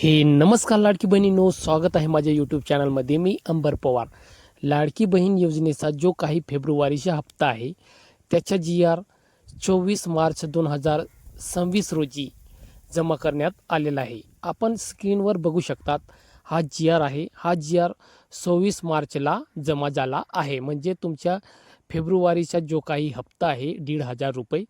हे नमस्कार लाडकी बहिणींनो, स्वागत आहे माझ्या यूट्यूब चॅनलमध्ये. मी अंबर पवार. लाडकी बहीण योजनेचा जो काही फेब्रुवारीचा हप्ता आहे त्याच्या GR 24 मार्च 2026 रोजी जमा करण्यात आलेला आहे. आपण स्क्रीनवर बघू शकतात, हा GR आहे. हा GR 24 मार्चला जमा झाला आहे. म्हणजे तुमच्या फेब्रुवारीचा जो काही हप्ता आहे 1,500 रुपये,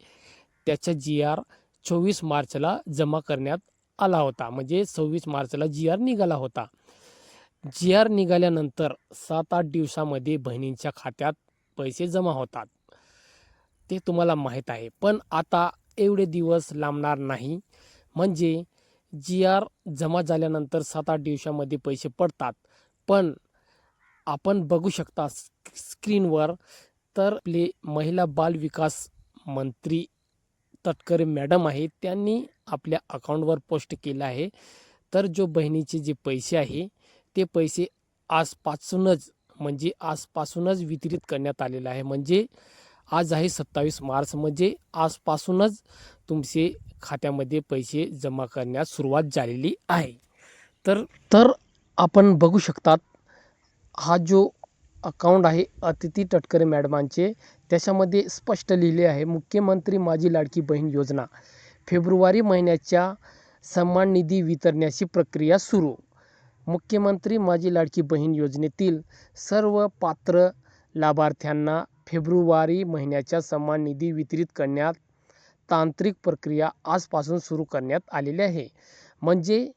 त्याचा GR 24 मार्चला जमा करण्यात आला होता. म्हणजे 26 मार्चला GR निघाला होता. GR निघाल्यानंतर 7-8 दिवसामध्ये बहिणींच्या खात्यात पैसे जमा होतात, ते तुम्हाला माहीत आहे. पण आता एवढे दिवस लांबणार नाही. म्हणजे GR जमा झाल्यानंतर 7-8 दिवसामध्ये पैसे पडतात. पण आपण बघू शकता स्क्रीनवर, तर आपले महिला बाल विकास मंत्री तटकरे मॅडम आहे, त्यांनी आपल्या अकाउंटवर पोस्ट केलं आहे. तर जो बहिणीचे जे पैसे आहे ते पैसे आजपासूनच, म्हणजे आजपासूनच वितरित करण्यात आलेलं आहे. म्हणजे आज आहे 27 मार्च, म्हणजे आजपासूनच तुमचे खात्यामध्ये पैसे जमा करण्यास सुरुवात झालेली आहे. तर तर आपण बघू शकतात, हा जो अकाउंट आहे अतिथी तटकरे मॅडमांचे, त्याच्यामध्ये स्पष्ट लिहिले आहे, मुख्यमंत्री माझी लाडकी बहीण योजना फेब्रुवारी महिन्याच्या सन्मान निधी वितरणाची प्रक्रिया सुरू. मुख्यमंत्री माझी लाडकी बहीण योजनेतील सर्व पात्र लाभार्थ्यांना फेब्रुवारी महिन्याच्या सन्मान निधी वितरित करण्यात तांत्रिक प्रक्रिया आजपासून सुरू करण्यात आलेली आहे. म्हणजे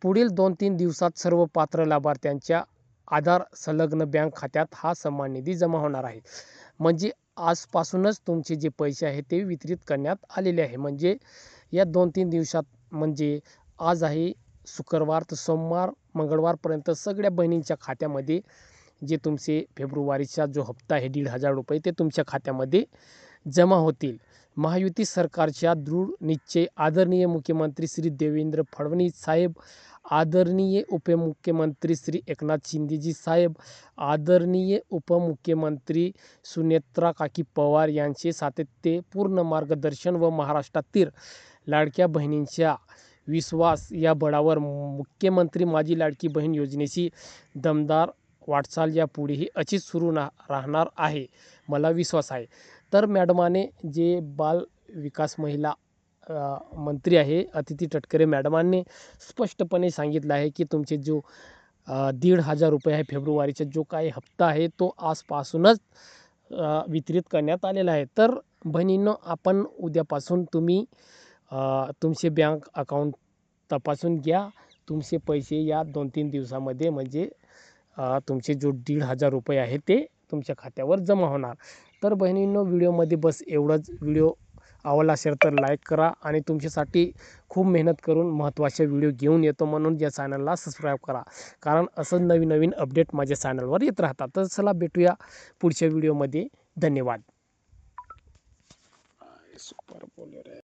पुढील 2-3 दिवसात सर्व पात्र लाभार्थ्यांच्या आधार संलग्न बँक खात्यात हा सन्मान निधी जमा होणार आहे. म्हणजे आजपासूनच तुमचे जे पैसे आहेत ते वितरित करण्यात आलेले आहे. म्हणजे या 2-3 दिवसात, म्हणजे आज आहे शुक्रवार, तर सोमवार मंगळवारपर्यंत सगळ्या बहिणींच्या खात्यामध्ये जे तुमचे फेब्रुवारीचा जो हप्ता आहे 1,500 रुपये, ते तुमच्या खात्यामध्ये जमा होतील. महायुती सरकारच्या दृढ निश्चय, आदरणीय मुख्यमंत्री श्री देवेंद्र फडणवीस साहेब, आदरणीय उपमुख्यमंत्री श्री एकनाथ शिंदेजी साहेब, आदरणीय उपमुख्यमंत्री सुनेत्रा काकी पवार यांचे सातत्यपूर्ण मार्गदर्शन व महाराष्ट्रातील लाडक्या बहिणींच्या विश्वास या बळावर मुख्यमंत्री माझी लाडकी बहीण योजनेची दमदार वाटचाल यापुढेही अशीच सुरू राहणार आहे, मला विश्वास आहे. तर मॅडमाने, जे बाल विकास महिला मंत्री आहे अतिथी तटकरे मॅडमांनी स्पष्टपणे सांगितलं आहे की तुमचे जो 1,500 रुपये आहे फेब्रुवारीचा जो काही हप्ता आहे तो आजपासूनच वितरित करण्यात आलेला आहे. तर बहिणींनो, आपण उद्यापासून तुम्ही तुमचे बँक अकाउंट तपासून घ्या. तुमचे पैसे या 2-3 दिवसामध्ये, म्हणजे तुमचे जो 1,500 रुपये आहे ते तुमच्या खात्यावर जमा होणार. तर बहिणींनो, व्हिडिओमध्ये बस एवढंच. व्हिडिओ आवडला असेल तर लाईक करा, आणि तुमच्यासाठी खूप मेहनत करून महत्त्वाचे व्हिडिओ घेऊन येतो, म्हणून या चॅनलला सबस्क्राईब करा, कारण असं नवीन नवीन अपडेट माझ्या चॅनलवर येत राहतात. तर चला, भेटूया पुढच्या व्हिडिओमध्ये. धन्यवाद. सुपर बोलर आहे.